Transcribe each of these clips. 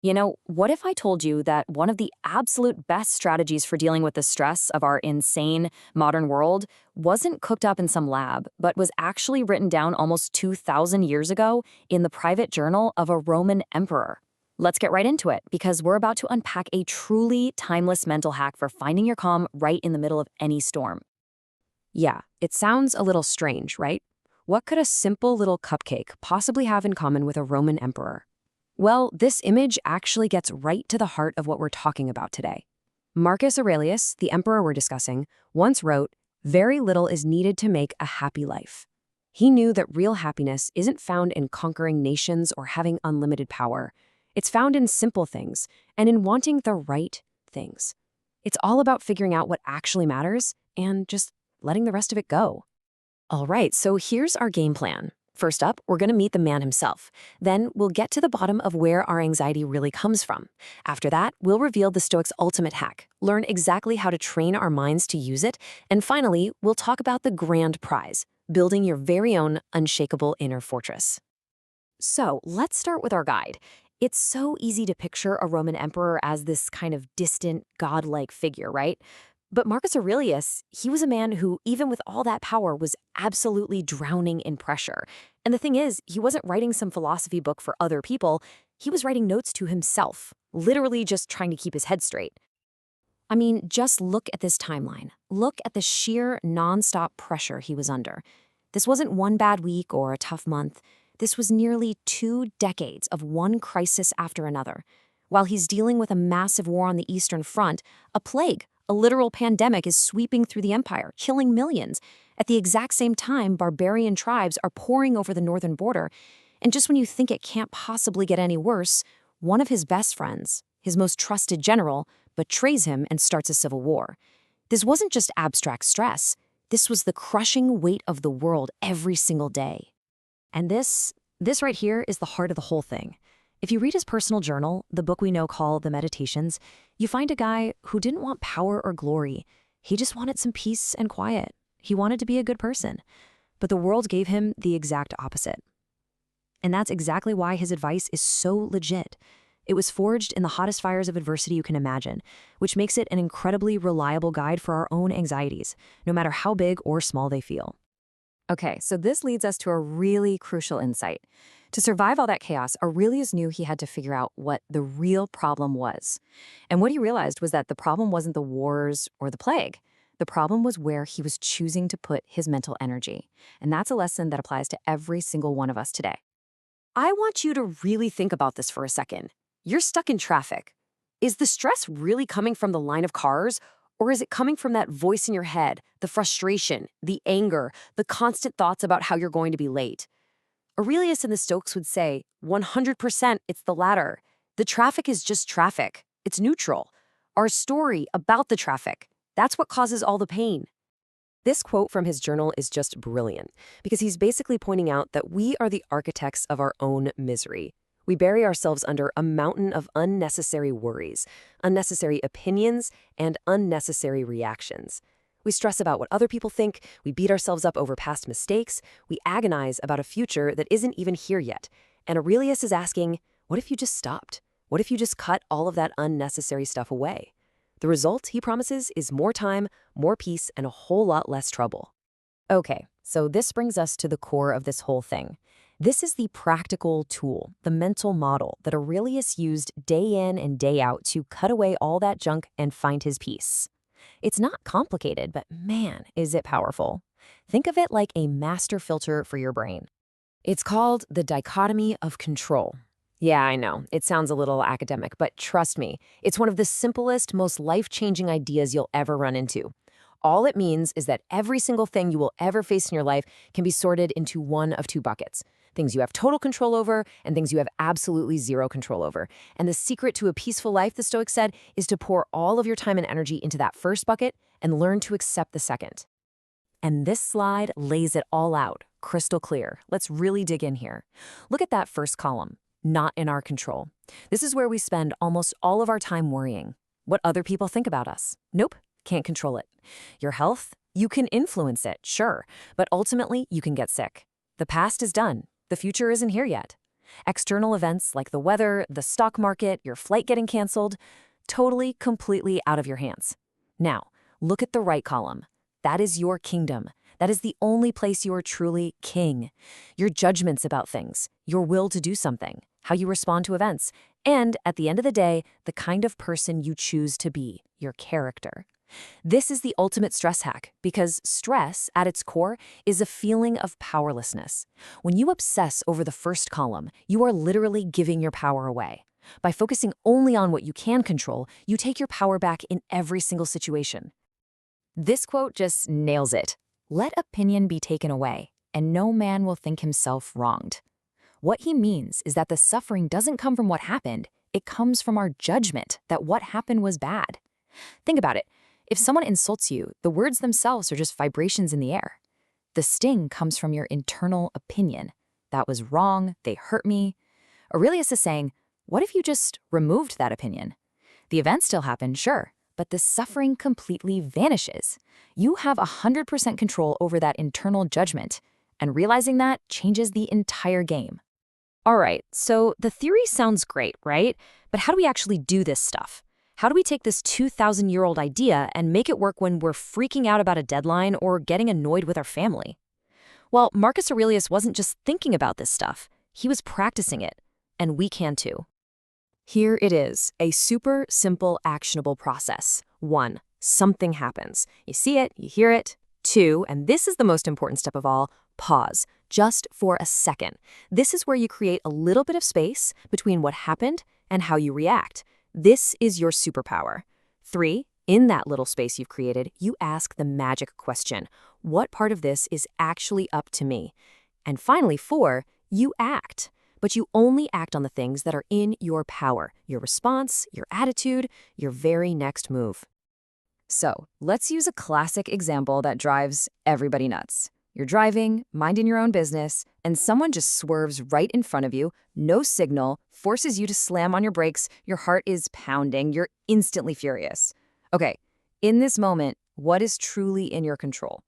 What if I told you that one of the absolute best strategies for dealing with the stress of our insane modern world wasn't cooked up in some lab, but was actually written down almost 2,000 years ago in the private journal of a Roman emperor? Let's get right into it, because we're about to unpack a truly timeless mental hack for finding your calm right in the middle of any storm. Yeah, it sounds a little strange, right? What could a simple little cupcake possibly have in common with a Roman emperor? Well, this image actually gets right to the heart of what we're talking about today. Marcus Aurelius, the emperor we're discussing, once wrote, "Very little is needed to make a happy life." He knew that real happiness isn't found in conquering nations or having unlimited power. It's found in simple things and in wanting the right things. It's all about figuring out what actually matters and just letting the rest of it go. All right, so here's our game plan. First up, we're going to meet the man himself. Then we'll get to the bottom of where our anxiety really comes from. After that, we'll reveal the Stoics' ultimate hack, learn exactly how to train our minds to use it, and finally, we'll talk about the grand prize, building your very own unshakable inner fortress. So let's start with our guide. It's so easy to picture a Roman emperor as this kind of distant, godlike figure, right? But Marcus Aurelius, he was a man who, even with all that power, was absolutely drowning in pressure. And the thing is, he wasn't writing some philosophy book for other people. He was writing notes to himself, literally just trying to keep his head straight. I mean, just look at this timeline. Look at the sheer nonstop pressure he was under. This wasn't one bad week or a tough month. This was nearly 2 decades of one crisis after another. While he's dealing with a massive war on the Eastern Front, a plague, a literal pandemic, is sweeping through the empire, killing millions. At the exact same time, barbarian tribes are pouring over the northern border. And just when you think it can't possibly get any worse, one of his best friends, his most trusted general, betrays him and starts a civil war. This wasn't just abstract stress. This was the crushing weight of the world every single day. And this right here is the heart of the whole thing. If you read his personal journal, the book we know called The Meditations, you find a guy who didn't want power or glory. He just wanted some peace and quiet. He wanted to be a good person. But the world gave him the exact opposite. And that's exactly why his advice is so legit. It was forged in the hottest fires of adversity you can imagine, which makes it an incredibly reliable guide for our own anxieties, no matter how big or small they feel. Okay, so this leads us to a really crucial insight. To survive all that chaos, Aurelius knew he had to figure out what the real problem was. And what he realized was that the problem wasn't the wars or the plague. The problem was where he was choosing to put his mental energy. And that's a lesson that applies to every single one of us today. I want you to really think about this for a second. You're stuck in traffic. Is the stress really coming from the line of cars? Or is it coming from that voice in your head, the frustration, the anger, the constant thoughts about how you're going to be late? Aurelius and the Stoics would say, 100% it's the latter. The traffic is just traffic. It's neutral. Our story about the traffic, that's what causes all the pain. This quote from his journal is just brilliant, because he's basically pointing out that we are the architects of our own misery. We bury ourselves under a mountain of unnecessary worries, unnecessary opinions, and unnecessary reactions. We stress about what other people think, we beat ourselves up over past mistakes, we agonize about a future that isn't even here yet. And Aurelius is asking, what if you just stopped? What if you just cut all of that unnecessary stuff away? The result, he promises, is more time, more peace, and a whole lot less trouble. Okay, so this brings us to the core of this whole thing. This is the practical tool, the mental model that Aurelius used day in and day out to cut away all that junk and find his peace. It's not complicated, but man, is it powerful. Think of it like a master filter for your brain. It's called the dichotomy of control. Yeah, I know, it sounds a little academic, but trust me, it's one of the simplest, most life-changing ideas you'll ever run into. All it means is that every single thing you will ever face in your life can be sorted into one of two buckets. Things you have total control over and things you have absolutely zero control over. And the secret to a peaceful life, the Stoics said, is to pour all of your time and energy into that first bucket and learn to accept the second. And this slide lays it all out, crystal clear. Let's really dig in here. Look at that first column, not in our control. This is where we spend almost all of our time worrying. What other people think about us? Nope, can't control it. Your health? You can influence it, sure, but ultimately you can get sick. The past is done. The future isn't here yet. External events like the weather, the stock market, your flight getting canceled, totally, completely out of your hands. Now, look at the right column. That is your kingdom. That is the only place you are truly king. Your judgments about things, your will to do something, how you respond to events, and, at the end of the day, the kind of person you choose to be, your character. This is the ultimate stress hack because stress, at its core, is a feeling of powerlessness. When you obsess over the first column, you are literally giving your power away. By focusing only on what you can control, you take your power back in every single situation. This quote just nails it. Let opinion be taken away, and no man will think himself wronged. What he means is that the suffering doesn't come from what happened, it comes from our judgment that what happened was bad. Think about it. If someone insults you, the words themselves are just vibrations in the air. The sting comes from your internal opinion. That was wrong, they hurt me. Aurelius is saying, what if you just removed that opinion? The event still happened, sure, but the suffering completely vanishes. You have 100% control over that internal judgment, and realizing that changes the entire game. All right, so the theory sounds great, right? But how do we actually do this stuff? How do we take this 2,000-year-old idea and make it work when we're freaking out about a deadline or getting annoyed with our family? Well, Marcus Aurelius wasn't just thinking about this stuff. He was practicing it, and we can too. Here it is, a super simple, actionable process. 1, something happens. You see it, you hear it. 2, and this is the most important step of all, pause, just for a second. This is where you create a little bit of space between what happened and how you react. This is your superpower. 3, in that little space you've created, you ask the magic question. What part of this is actually up to me? And finally, 4, you act. But you only act on the things that are in your power, your response, your attitude, your very next move. So, let's use a classic example that drives everybody nuts. You're driving, minding your own business, and someone just swerves right in front of you, no signal, forces you to slam on your brakes, your heart is pounding, you're instantly furious. Okay, in this moment, what is truly in your control?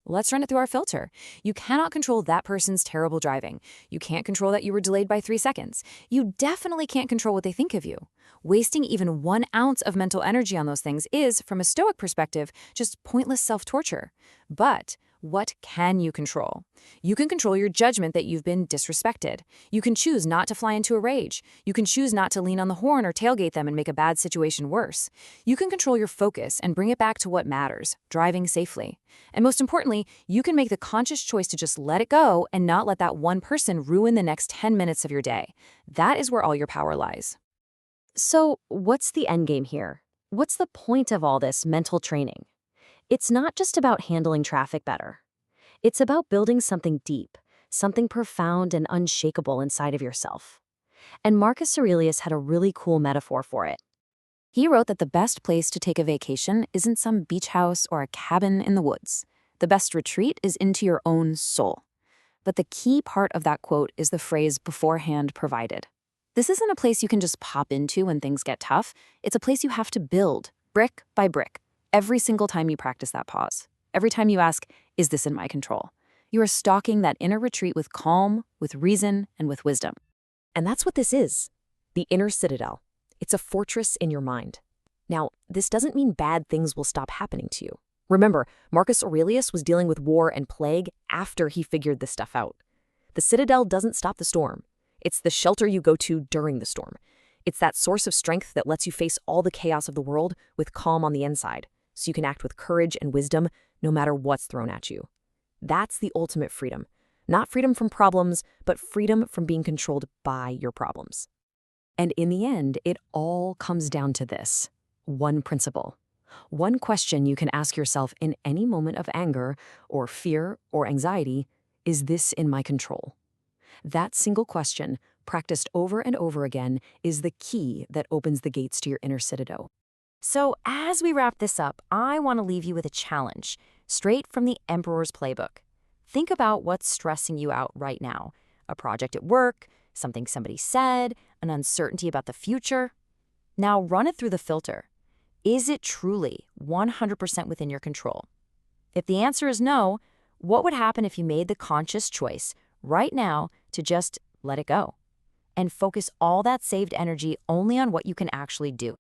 Let's run it through our filter. You cannot control that person's terrible driving. You can't control that you were delayed by 3 seconds. You definitely can't control what they think of you. Wasting even 1 ounce of mental energy on those things is, from a Stoic perspective, just pointless self-torture. But what can you control? You can control your judgment that you've been disrespected. You can choose not to fly into a rage. You can choose not to lean on the horn or tailgate them and make a bad situation worse. You can control your focus and bring it back to what matters, driving safely. And most importantly, you can make the conscious choice to just let it go and not let that one person ruin the next 10 minutes of your day. That is where all your power lies. So, what's the end game here? What's the point of all this mental training? It's not just about handling traffic better. It's about building something deep, something profound and unshakable inside of yourself. And Marcus Aurelius had a really cool metaphor for it. He wrote that the best place to take a vacation isn't some beach house or a cabin in the woods. The best retreat is into your own soul. But the key part of that quote is the phrase beforehand provided. This isn't a place you can just pop into when things get tough. It's a place you have to build, brick by brick. Every single time you practice that pause, every time you ask, is this in my control? You are stalking that inner retreat with calm, with reason, and with wisdom. And that's what this is, the inner citadel. It's a fortress in your mind. Now, this doesn't mean bad things will stop happening to you. Remember, Marcus Aurelius was dealing with war and plague after he figured this stuff out. The citadel doesn't stop the storm. It's the shelter you go to during the storm. It's that source of strength that lets you face all the chaos of the world with calm on the inside, so you can act with courage and wisdom no matter what's thrown at you. That's the ultimate freedom. Not freedom from problems, but freedom from being controlled by your problems. And in the end, it all comes down to this. One principle. One question you can ask yourself in any moment of anger or fear or anxiety, is this in my control? That single question, practiced over and over again, is the key that opens the gates to your inner citadel. So as we wrap this up, I want to leave you with a challenge, straight from the Emperor's Playbook. Think about what's stressing you out right now. A project at work, something somebody said, an uncertainty about the future. Now run it through the filter. Is it truly 100% within your control? If the answer is no, what would happen if you made the conscious choice right now to just let it go? and focus all that saved energy only on what you can actually do.